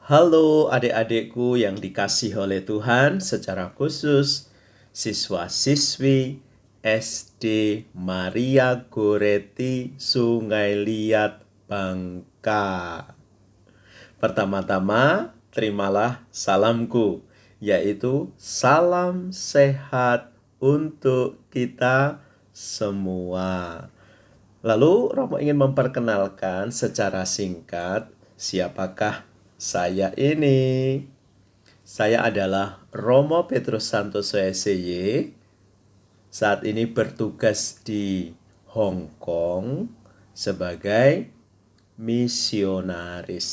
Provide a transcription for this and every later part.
Halo adik-adikku yang dikasih oleh Tuhan, secara khusus siswa-siswi SD Maria Goretti Sungai Liat Bangka. Pertama-tama, terimalah salamku, yaitu salam sehat untuk kita semua. Lalu Romo ingin memperkenalkan secara singkat siapakah saya ini. Saya adalah Romo Petrus Santoso SY. Saat ini bertugas di Hong Kong sebagai misionaris.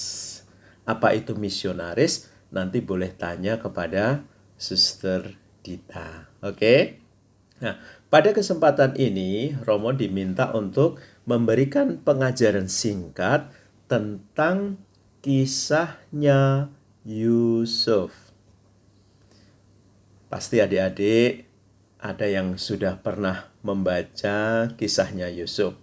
Apa itu misionaris? Nanti boleh tanya kepada Suster Dita. Oke? Nah, pada kesempatan ini Romo diminta untuk memberikan pengajaran singkat tentang kisahnya Yusuf. Pasti adik-adik ada yang sudah pernah membaca kisahnya Yusuf.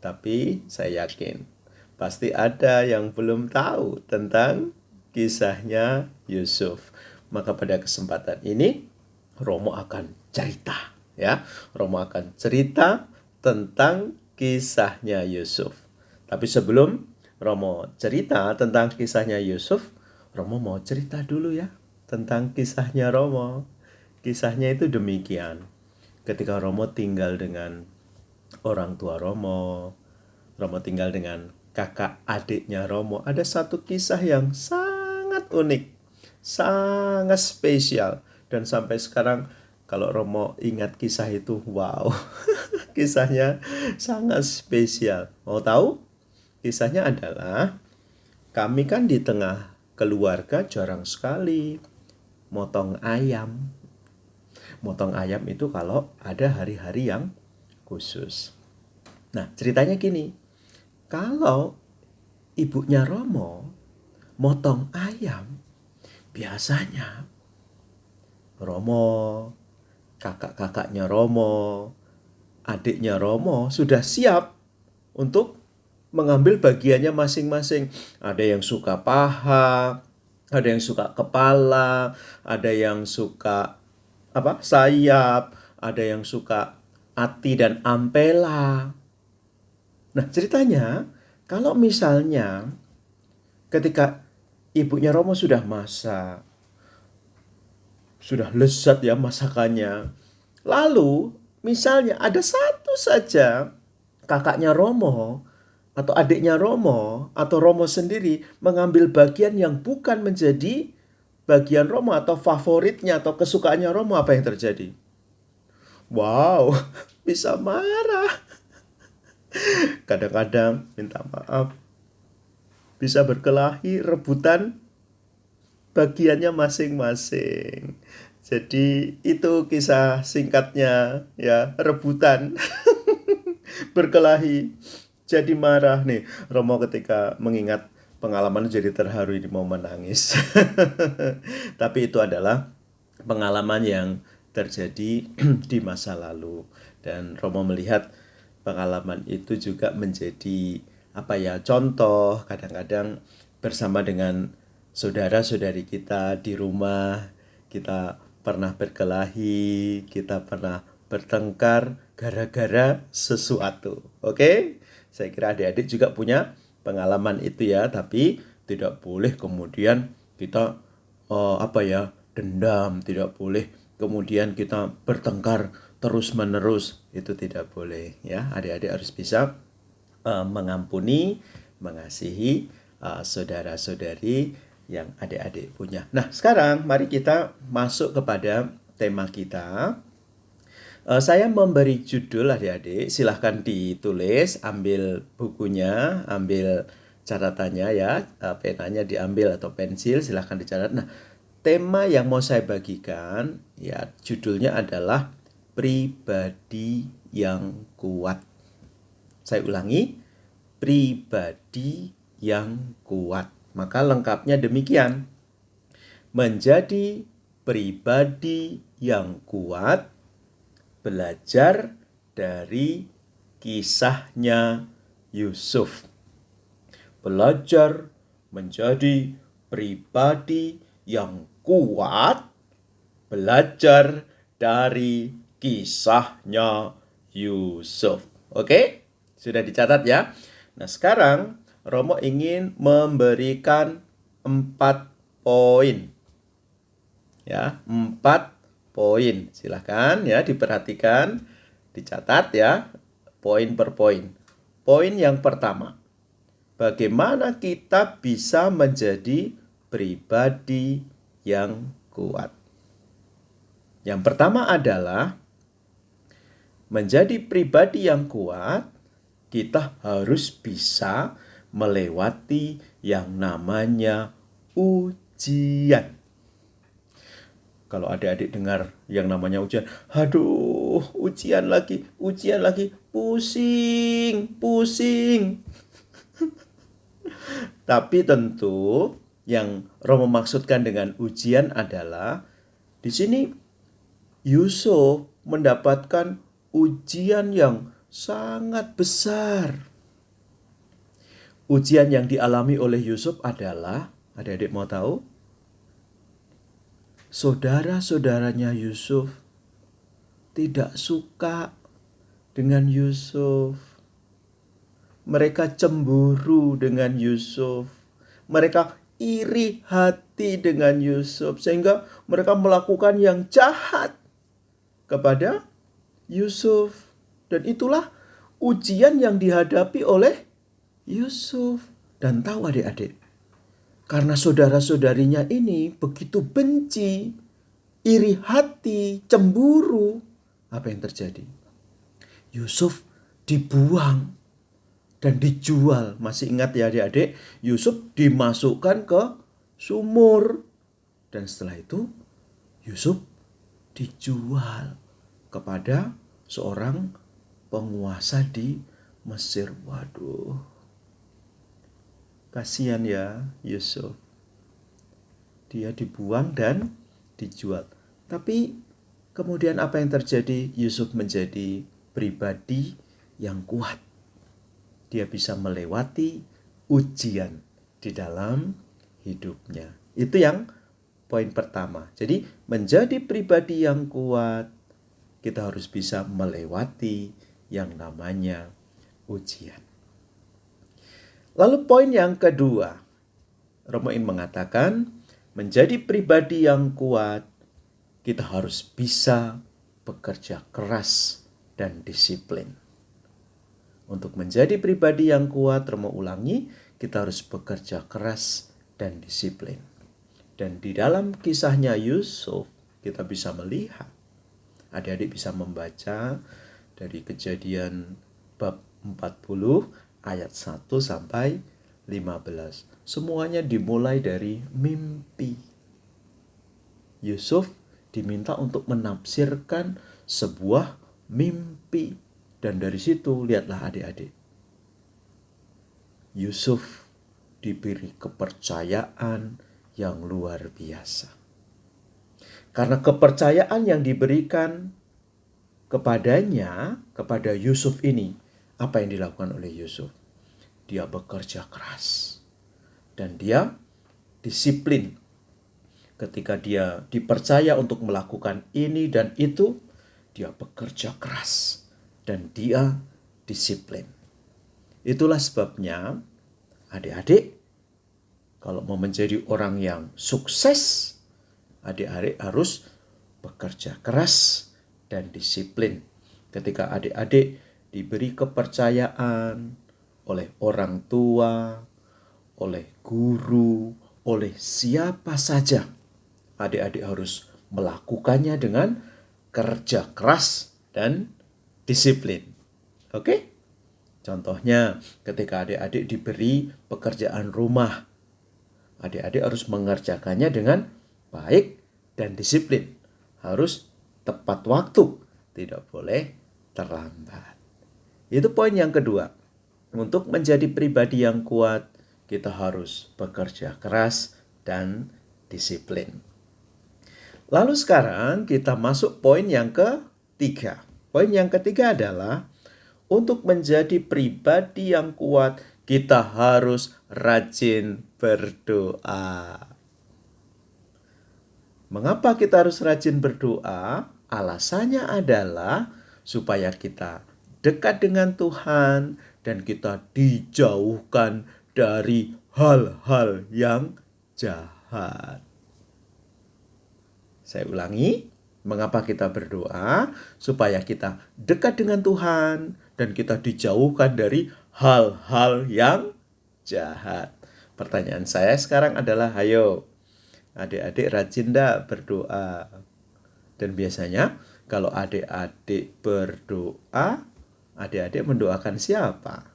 Tapi saya yakin pasti ada yang belum tahu tentang kisahnya Yusuf. Maka pada kesempatan ini Romo akan cerita, ya. Romo akan cerita tentang kisahnya Yusuf. Tapi sebelum Romo cerita tentang kisahnya Yusuf, Romo mau cerita dulu ya tentang kisahnya Romo. Kisahnya itu demikian. Ketika Romo tinggal dengan orang tua Romo, Romo tinggal dengan kakak adiknya Romo, ada satu kisah yang sangat unik, sangat spesial. Dan sampai sekarang kalau Romo ingat kisah itu, wow, kisahnya sangat spesial. Mau tahu? Kisahnya adalah, kami kan di tengah keluarga jarang sekali motong ayam. Motong ayam itu kalau ada hari-hari yang khusus. Nah, ceritanya gini. Kalau ibunya Romo motong ayam, biasanya Romo, kakak-kakaknya Romo, adiknya Romo sudah siap untuk mengambil bagiannya masing-masing. Ada yang suka paha, ada yang suka kepala, ada yang suka sayap, ada yang suka ati dan ampela. Nah, ceritanya kalau misalnya ketika ibunya Romo sudah masak, sudah lezat ya masakannya. Lalu misalnya ada satu saja kakaknya Romo atau adiknya Romo atau Romo sendiri mengambil bagian yang bukan menjadi bagian Romo atau favoritnya atau kesukaannya Romo, apa yang terjadi? Wow, bisa marah. Kadang-kadang minta maaf, bisa berkelahi, rebutan bagiannya masing-masing. Jadi itu kisah singkatnya ya, rebutan, berkelahi, jadi marah nih. Romo ketika mengingat pengalaman jadi terharu, ini mau menangis. Tapi itu adalah pengalaman yang terjadi di masa lalu, dan Romo melihat pengalaman itu juga menjadi contoh kadang-kadang bersama dengan saudara-saudari kita di rumah. Kita pernah berkelahi, kita pernah bertengkar gara-gara sesuatu. Oke? Saya kira adik-adik juga punya pengalaman itu ya, tapi tidak boleh kemudian kita dendam, tidak boleh kemudian kita bertengkar terus-menerus, itu tidak boleh ya. Adik-adik harus bisa mengampuni, mengasihi saudara-saudari yang adik-adik punya. Nah, sekarang mari kita masuk kepada tema kita. Saya memberi judul adik-adik, silahkan ditulis, ambil bukunya, ambil catatannya ya, penanya diambil atau pensil, silahkan dicatat. Nah, tema yang mau saya bagikan ya judulnya adalah pribadi yang kuat. Saya ulangi, pribadi yang kuat. Maka lengkapnya demikian. Menjadi pribadi yang kuat, belajar dari kisahnya Yusuf. Belajar menjadi pribadi yang kuat, belajar dari kisahnya Yusuf. Oke? Sudah dicatat ya? Nah, sekarang Romo ingin memberikan 4 poin. Ya, 4 poin. Silahkan ya diperhatikan, dicatat ya, poin per poin. Poin yang pertama, bagaimana kita bisa menjadi pribadi yang kuat. Yang pertama adalah menjadi pribadi yang kuat, kita harus bisa melewati yang namanya ujian. Kalau adik-adik dengar yang namanya ujian, aduh, ujian lagi, pusing, pusing. Tapi tentu yang Romo maksudkan dengan ujian adalah di sini Yusuf mendapatkan ujian yang sangat besar. Ujian yang dialami oleh Yusuf adalah, adik-adik mau tahu? Saudara-saudaranya Yusuf tidak suka dengan Yusuf. Mereka cemburu dengan Yusuf. Mereka iri hati dengan Yusuf. Sehingga mereka melakukan yang jahat kepada Yusuf. Dan itulah ujian yang dihadapi oleh Yusuf. Dan tahu adik-adik, karena saudara-saudarinya ini begitu benci, iri hati, cemburu, apa yang terjadi? Yusuf dibuang dan dijual. Masih ingat ya adik-adik? Yusuf dimasukkan ke sumur. Dan setelah itu Yusuf dijual kepada seorang penguasa di Mesir. Waduh, kasihan ya Yusuf. Dia dibuang dan dijual. Tapi kemudian apa yang terjadi? Yusuf menjadi pribadi yang kuat. Dia bisa melewati ujian di dalam hidupnya. Itu yang poin pertama. Jadi menjadi pribadi yang kuat, kita harus bisa melewati yang namanya ujian. Lalu poin yang kedua, Romo ingin mengatakan menjadi pribadi yang kuat, kita harus bisa bekerja keras dan disiplin. Untuk menjadi pribadi yang kuat, Romo ulangi, kita harus bekerja keras dan disiplin. Dan di dalam kisahnya Yusuf, kita bisa melihat, adik-adik bisa membaca dari Kejadian bab 40 ayat 1 sampai 15. Semuanya dimulai dari mimpi. Yusuf diminta untuk menafsirkan sebuah mimpi. Dan dari situ lihatlah adik-adik, Yusuf diberi kepercayaan yang luar biasa. Karena kepercayaan yang diberikan kepadanya, kepada Yusuf ini, apa yang dilakukan oleh Yusuf? Dia bekerja keras dan dia disiplin. Ketika dia dipercaya untuk melakukan ini dan itu, dia bekerja keras dan dia disiplin. Itulah sebabnya adik-adik, kalau mau menjadi orang yang sukses, adik-adik harus bekerja keras dan disiplin. Ketika adik-adik diberi kepercayaan oleh orang tua, oleh guru, oleh siapa saja, adik-adik harus melakukannya dengan kerja keras dan disiplin. Oke? Contohnya ketika adik-adik diberi pekerjaan rumah, adik-adik harus mengerjakannya dengan baik dan disiplin. Harus tepat waktu, tidak boleh terlambat. Itu poin yang kedua. Untuk menjadi pribadi yang kuat, kita harus bekerja keras dan disiplin. Lalu sekarang kita masuk poin yang ketiga. Poin yang ketiga adalah untuk menjadi pribadi yang kuat, kita harus rajin berdoa. Mengapa kita harus rajin berdoa? Alasannya adalah supaya kita dekat dengan Tuhan dan kita dijauhkan dari hal-hal yang jahat. Saya ulangi, mengapa kita berdoa? Supaya kita dekat dengan Tuhan dan kita dijauhkan dari hal-hal yang jahat. Pertanyaan saya sekarang adalah, ayo adik-adik rajin dah berdoa. Dan biasanya kalau adik-adik berdoa, adik-adik mendoakan siapa?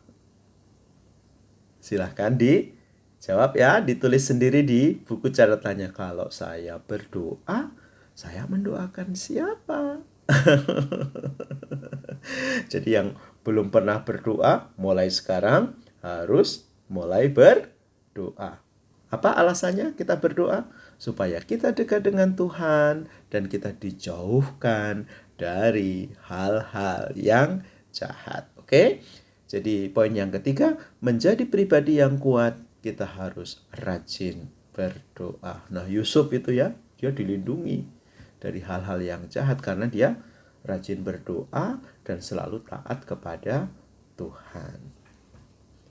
Silahkan dijawab ya, ditulis sendiri di buku catatannya. Kalau saya berdoa, saya mendoakan siapa? Jadi yang belum pernah berdoa, mulai sekarang harus mulai berdoa. Apa alasannya kita berdoa? Supaya kita dekat dengan Tuhan dan kita dijauhkan dari hal-hal yang jahat. Oke? Jadi poin yang ketiga, menjadi pribadi yang kuat, kita harus rajin berdoa. Nah, Yusuf itu ya, dia dilindungi dari hal-hal yang jahat karena dia rajin berdoa dan selalu taat kepada Tuhan.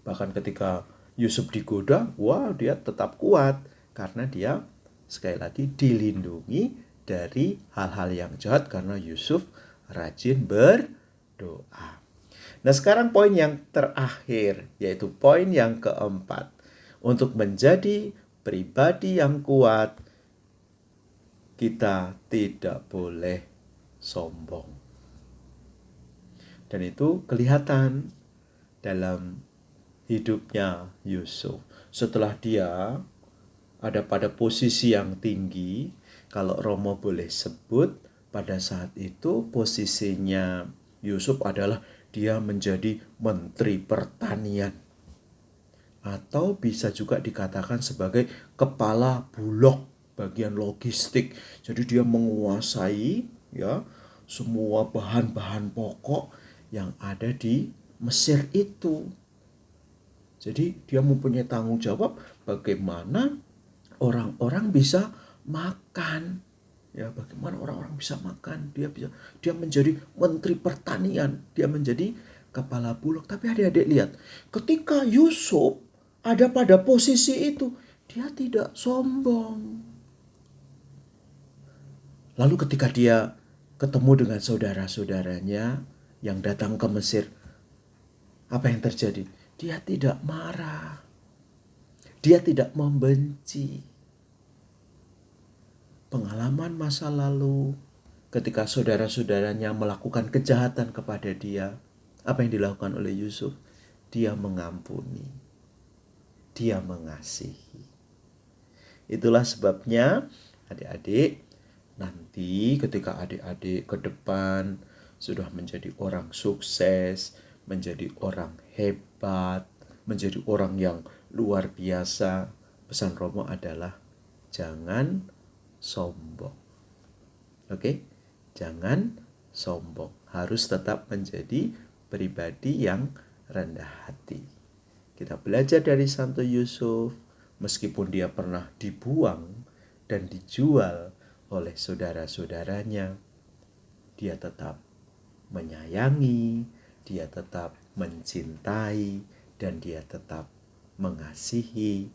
Bahkan ketika Yusuf digoda, wah dia tetap kuat karena dia sekali lagi dilindungi dari hal-hal yang jahat karena Yusuf rajin berdoa. Nah, sekarang poin yang terakhir, yaitu poin yang keempat. Untuk menjadi pribadi yang kuat, kita tidak boleh sombong. Dan itu kelihatan dalam hidupnya Yusuf. Setelah dia ada pada posisi yang tinggi, kalau Romo boleh sebut, pada saat itu posisinya Yusuf adalah dia menjadi menteri pertanian. Atau bisa juga dikatakan sebagai kepala bulog bagian logistik. Jadi dia menguasai ya semua bahan-bahan pokok yang ada di Mesir itu. Jadi dia mempunyai tanggung jawab bagaimana orang-orang bisa makan. Ya, bagaimana orang-orang bisa makan? Dia menjadi menteri pertanian, dia menjadi kepala bulog. Tapi adik-adik lihat, ketika Yusuf ada pada posisi itu, dia tidak sombong. Lalu ketika dia ketemu dengan saudara-saudaranya yang datang ke Mesir, apa yang terjadi? Dia tidak marah. Dia tidak membenci. Pengalaman masa lalu ketika saudara-saudaranya melakukan kejahatan kepada dia, apa yang dilakukan oleh Yusuf? Dia mengampuni. Dia mengasihi. Itulah sebabnya adik-adik, nanti ketika adik-adik ke depan sudah menjadi orang sukses, menjadi orang hebat, menjadi orang yang luar biasa, pesan Romo adalah jangan sombong. Oke? Jangan sombong. Harus tetap menjadi pribadi yang rendah hati. Kita belajar dari Santo Yusuf, meskipun dia pernah dibuang dan dijual oleh saudara-saudaranya, dia tetap menyayangi, dia tetap mencintai, dan dia tetap mengasihi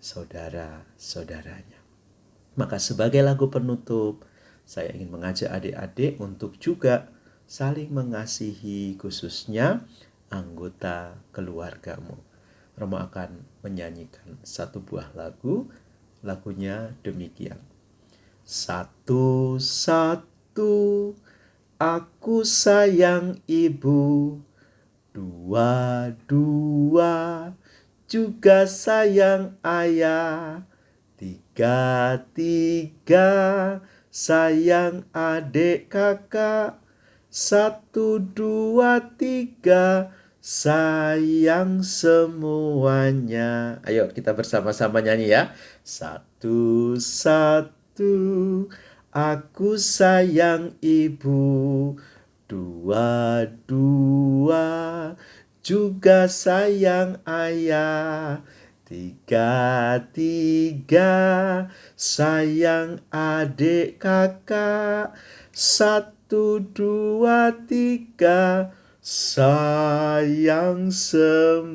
saudara-saudaranya. Maka sebagai lagu penutup, saya ingin mengajak adik-adik untuk juga saling mengasihi, khususnya anggota keluargamu. Romo akan menyanyikan satu buah lagu, lagunya demikian. Satu-satu aku sayang ibu, dua-dua juga sayang ayah, tiga-tiga sayang adik kakak, satu, dua, tiga sayang semuanya. Ayo kita bersama-sama nyanyi ya. Satu-satu aku sayang ibu, dua-dua juga sayang ayah, Tiga, tiga, sayang adik kakak. Satu, dua, tiga, sayang semuanya.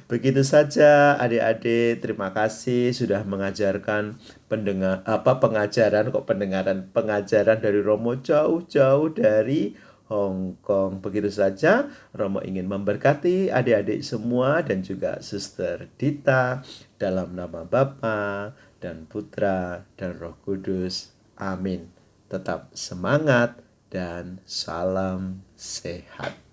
Begitu saja adik-adik, terima kasih sudah mengajarkan pengajaran dari Romo jauh-jauh dari Hong Kong. Begitu saja, Romo ingin memberkati adik-adik semua dan juga Suster Dita dalam nama Bapa dan Putra dan Roh Kudus. Amin. Tetap semangat dan salam sehat.